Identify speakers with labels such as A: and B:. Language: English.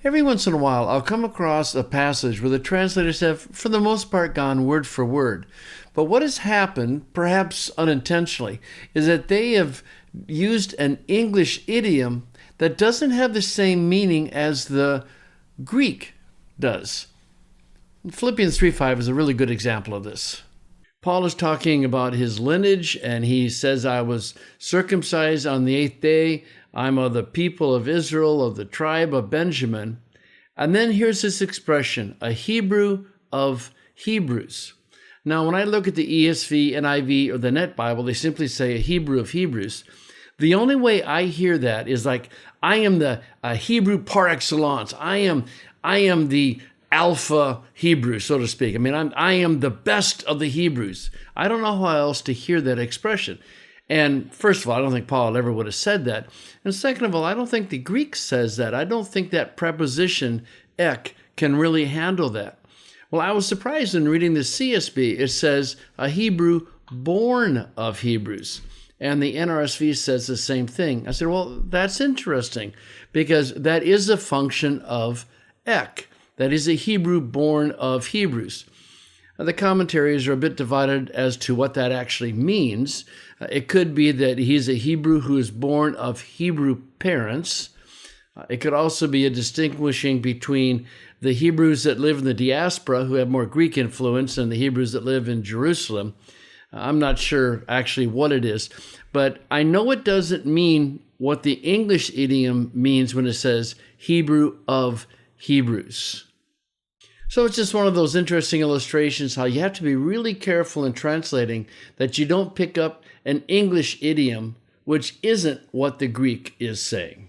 A: Every once in a while, I'll come across a passage where the translators have, for the most part, gone word for word. But what has happened, perhaps unintentionally, is that they have used an English idiom that doesn't have the same meaning as the Greek does. Philippians 3:5 is a really good example of this. Paul is talking about his lineage, and he says, I was circumcised on the 8th day. I'm of the people of Israel, of the tribe of Benjamin. And then here's this expression, a Hebrew of Hebrews. Now, when I look at the ESV, NIV, or the Net Bible, they simply say a Hebrew of Hebrews. The only way I hear that is like, I am the Hebrew par excellence. I am the Alpha Hebrew, so to speak. I am the best of the Hebrews. I don't know how else to hear that expression. And first of all, I don't think Paul ever would have said that. And second of all, I don't think the Greek says that. I don't think that preposition ek can really handle that. Well, I was surprised in reading the CSB. It says a Hebrew born of Hebrews. And the NRSV says the same thing. I said, well, that's interesting because that is a function of ek. That is a Hebrew born of Hebrews. The commentaries are a bit divided as to what that actually means. It could be that he's a Hebrew who is born of Hebrew parents. It could also be a distinguishing between the Hebrews that live in the diaspora who have more Greek influence and the Hebrews that live in Jerusalem. I'm not sure actually what it is, but I know it doesn't mean what the English idiom means when it says Hebrew of Hebrews. So it's just one of those interesting illustrations how you have to be really careful in translating that you don't pick up an English idiom which isn't what the Greek is saying.